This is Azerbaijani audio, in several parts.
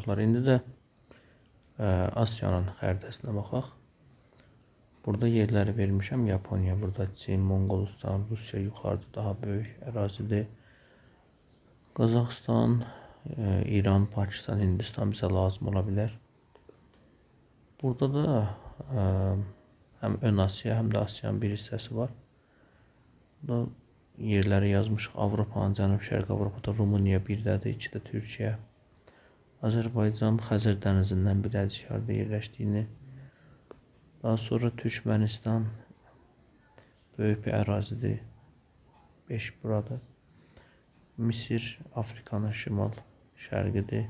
tapşırıqlar. İndi də Asiyanın xəritəsinə baxaq. Burada yerləri vermişəm. Yaponiya, burada Çin, Monqolistan, Rusiya yuxarıda daha böyük ərazidir. Qazaxıstan, İran, Pakistan, Hindistan bizə lazım ola bilər. Burada da həm Ön Asiya, həm də Asiyanın bir hissəsi var. Burada yerləri yazmışıq. Avropanın, Cənub-Şərq Avropada Rumıniya birdədir, 2-də Türkiyə. Azərbaycan Xəzər dənizindən birazcık yerdə yerləşdiyini. Daha sonra Türkmənistan böyük bir ərazidir. 5 burada. Misir Afrikanın şimal şərqidir.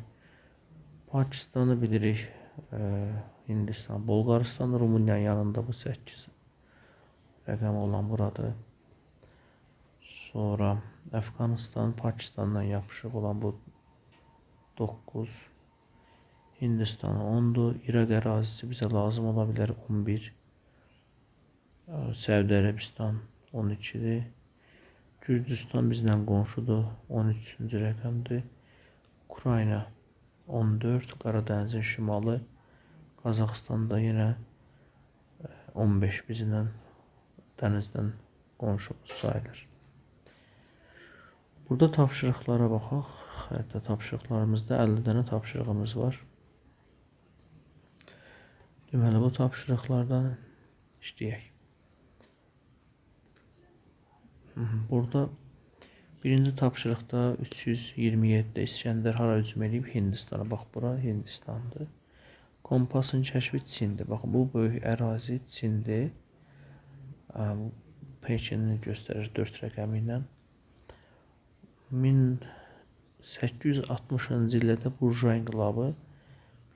Pakistanı bilirik. Hindistan, Bolqarıstan, Rumıniyanın yanında bu 8 rəqəm olan buradır. Sonra Əfqanistan, Pakistandan yapışıq olan bu 9. Hindistan 10'dur. İraq ərazisi bizə lazım ola bilər 11. Səudi Ərəbistan 12'dir. Gürcüstan bizdən qonşudur 13-cü rəqəmdir. Ukrayna 14. Qaradənizin şimalı. Qazaxıstanda yenə 15 bizlə dənizdən qonşumuz sayılır. Burada tapşırıqlara baxaq. Xəritə tapşırıqlarımızda 50 dənə tapşırığımız var. Deməli bu tapşırıqlardan işləyək. Burada birinci tapşırıqda 327'də İskəndər hara hücum edib? Hindistana. Bax bura Hindistandır. Kompasın kəşfi Çindir. Baxın bu böyük ərazi Çindir. Pekinini göstərir 4 rəqəmi ilə. 1860-cı ildə Burjuva inqilabı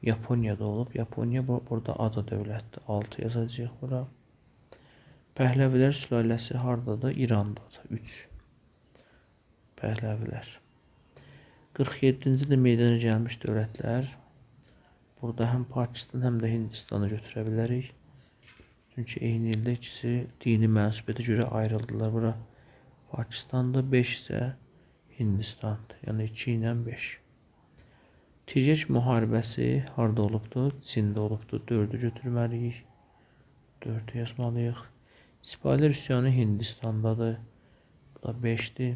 Yaponiyada olub. Yaponiya burada ada dövlətdir. 6 yazacağıq bura. Pəhləvilər sülaləsi hardadır? İrandadır. 3. Pəhləvilər. 47-ci ildə meydana gəlmiş dövlətlər. Burada həm Pakistan, həm də Hindistanı götürə bilərik. Çünki eyni ildə ikisi dini mənsubiyyətə görə ayrıldılar. Bura Pakistan'da 5 isə Hindistan'dır. Yəni 2 ilə 5. Tiryək müharibəsi harda olubdur? Çində olubdur. 4'ü götürməliyik. 4'ü yazmalıyıq. Sipahilər üsyanı Hindistandadır. Bu da 5'dir.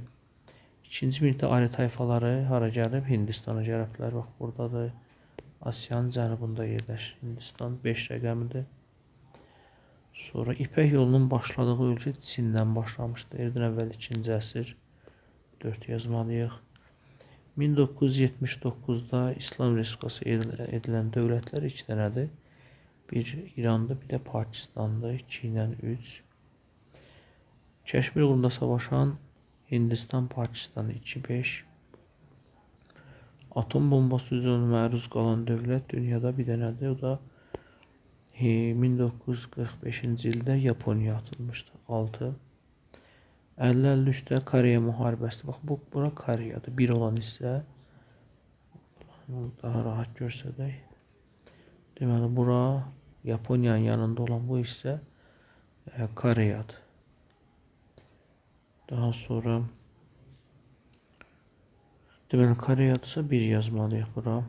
İkinci birdə Arya tayfaları hara gəlib? Hindistana gəliblər. Bax buradadır. Asiyanın cənubunda yerləşir. Hindistan 5 rəqəmidir. Sonra İpək yolunun başladığı ölkə Çindən başlamışdır. Erdən əvvəl 2-ci əsr. 4 yazmalıyıq. 1979'da İslam Respublikası edilən dövlətlər 2 dənədir. Bir İran'da, bir də Pakistan'da 2 ilə 3. Kəşmir uğrunda savaşan Hindistan, Pakistan 2-5. Atom bombası hücumuna məruz qalan dövlət dünyada bir dənədir. O da 1945-ci ildə Yaponiya atılmışdı. 6. 50-53'də Koreya müharibəsi. Bax bura Koreyadır. 1 olan hissə. Daha rahat görsədək. Deməli bura Yaponiyanın yanında olan bu hissə Koreyadır. Daha sonra deməli Koreyadırsa 1 yazmalıyıq bura.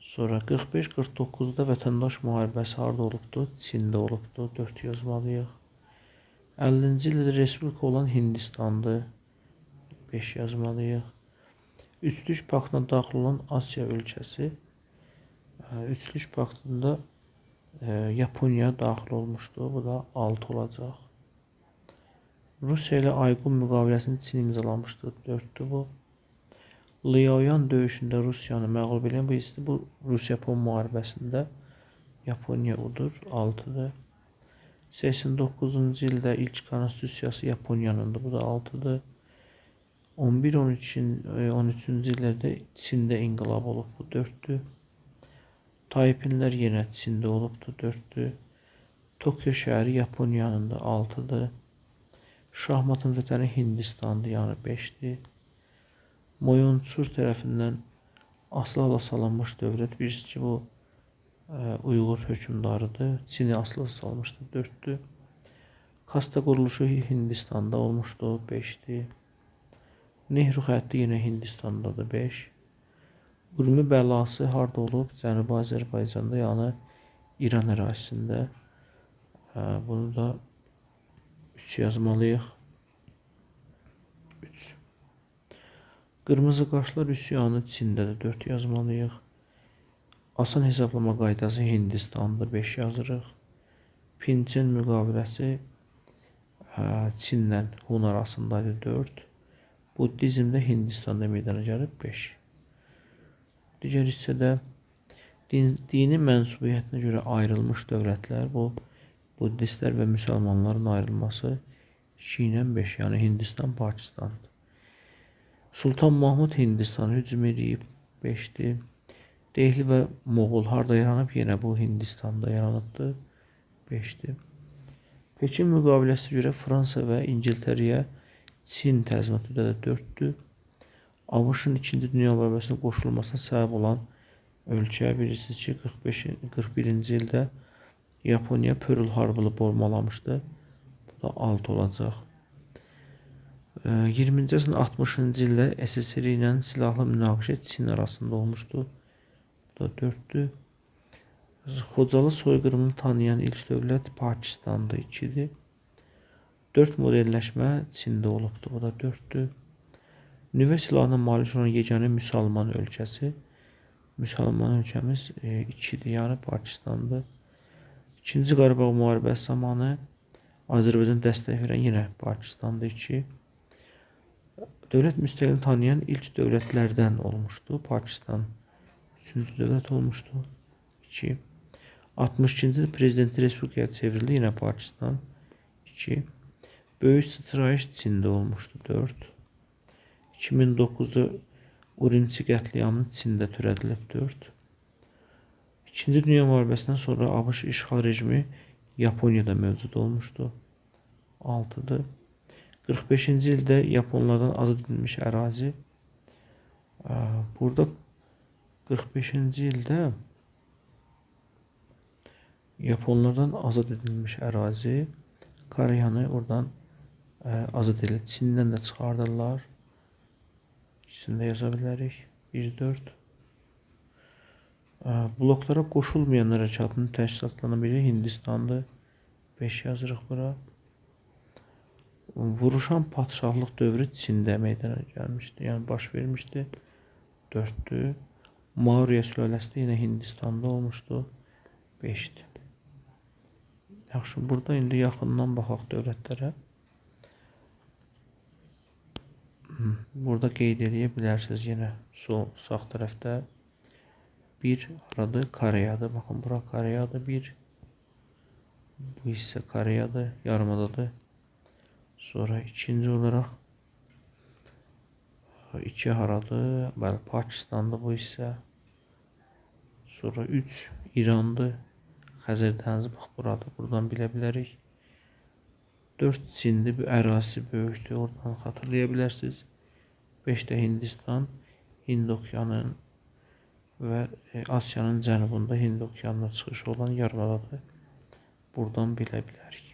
Sonra 45-49'da vətəndaş müharibəsi harda olubdur? Çində olubdur. 4 yazmalıyıq. 50-ci ildə respublika olan Hindistandır. 5 yazmalıyıq. Üçlük paktına daxil olan Asiya ölkəsi. Üçlük paktında Yaponiya daxil olmuşdu. Bu da 6 olacaq. Rusiya ilə Ayqun müqaviləsini Çin imzalamışdı. 4'tür bu. Liaoyan döyüşündə Rusiyanı məğlub edən bu Rusiya-Japon müharibəsində Yaponiya udur. 6'dır. 89-cu ildə ilk konstitusiyası Yaponiyanındır. Bu da 6'dır. 11-13-cü illərdə Çində inqilab olub. Bu 4'tür. Taipinlər yenə Çində olubdur. 4'tür. Tokyo şəhəri Yaponiyanındır. 6'dır. Şahmatın vətəni Hindistandır. Yəni 5'dir. Moyonçur tərəfindən asılı salınmış dövlət. Birisi ki bu Uyğur hökümdarıdır. Çini asılı salmışdı. 4'tür. Kasta quruluşu Hindistanda olmuşdu. 5'dir. Nehru xətti yenə Hindistandadır. 5. Urmi bəlası harda olub? Cənubi Azərbaycanda, yəni İran ərazisində. Bunu da 3 yazmalıyıq. 3. Qırmızı qaşlar üsyanı Çindədir. 4 yazmalıyıq. Asan hesablama qaydası Hindistan'da 5 yazırıq. Pinçen müqaviləsi Çinlə Hun arasındaydı 4. Buddizmdə Hindistanda meydana gəlib 5. Digər hissədə dini mənsubiyyətinə görə ayrılmış dövlətlər, bu Buddistlər və müsəlmanların ayrılması 2 ilə 5, yəni Hindistan, Pakistandır. Sultan Mahmud Hindistan'a hücum edib 5'dir. Dehli və Moğol harda yaranıb? Yenə bu Hindistanda yaranıbdır 5'dir. Pekin müqaviləsinə görə Fransa və İngiltərəyə Çin təzminat ödədi 4'dür. ABŞ-ın 2-ci Dünya müharibəsinə qoşulmasına səbəb olan ölkə bilirsiniz ki 41-ci ildə Yaponiya Pearl Harbor'u bombalamışdı. Bu da 6 olacaq. 20-ci əsrin 60-cı ildə SSR ilə silahlı münaqişə Çin arasında olmuşdu. Bu da 4'dür. Xocalı soyqırımını tanıyan ilk dövlət Pakistan'da 2'dir. 4 modelləşmə Çində olubdur. Bu da 4'dür. Nüvə silahına malik olan yeganə müsəlman ölkəsi. Müsəlman ölkəmiz 2'dir, yəni Pakistan'dır. 2-ci Qarabağ müharibəsi zamanı Azərbaycan dəstək verən yenə Pakistan'da 2. Dövlət müstəqilliğini tanıyan ilk dövlətlərdən olmuşdu. Pakistan 3-cü dövlət olmuşdu. 2. 62-ci il prezidenti respublikaya çevrildi. Yine Pakistan 2. Böyük sıçrayış Çində olmuşdu. 4. 2009'da Urinçi qətliamı Çində törədilib. 4. İkinci Dünya müharibəsindən sonra ABŞ işğal rejimi Yaponiyada mövcud olmuşdu. 6'dır. 45-ci ildə Yaponlardan azad edilmiş ərazi. Burada 45-ci ildə Yaponlardan azad edilmiş ərazi Koreyanı oradan azad edilir. Çindən də çıxardırlar. İkisini də yaza bilərik. 1-4. Bloklara qoşulmayan hərəkatının təşkilatlanan biri Hindistandır. 5 yazırıq bura. Vuruşan padşahlıq dövrü Çində meydana gəlmişdi. Yəni baş vermişdi. 4'dür. Maurya sülaləsi də yenə Hindistanda olmuşdu. 5'dir. Yaxşı, burada indi yaxından baxaq dövlətlərə. Burada qeyd edə bilərsiniz yenə sağ tərəfdə. 1 haradır? Koreyadır. Baxın, bura Koreyadır 1. Bu hissə Koreyadır, yarımadadır. Sonra ikinci olarak 2 haradır? Bəli, Pakistan'da bu hissə. Sonra 3 İran'dır. Xəzər dənizi bax buradır. Buradan bilə bilərik. 4 Çin'dir. Bu ərazisi böyükdür. Oradan xatırlaya bilərsiniz. 5 də Hindistan, Hind okyanının və Asiyanın cənubunda Hind okyanına çıxışı olan yarımadadır. Buradan bilə bilərik.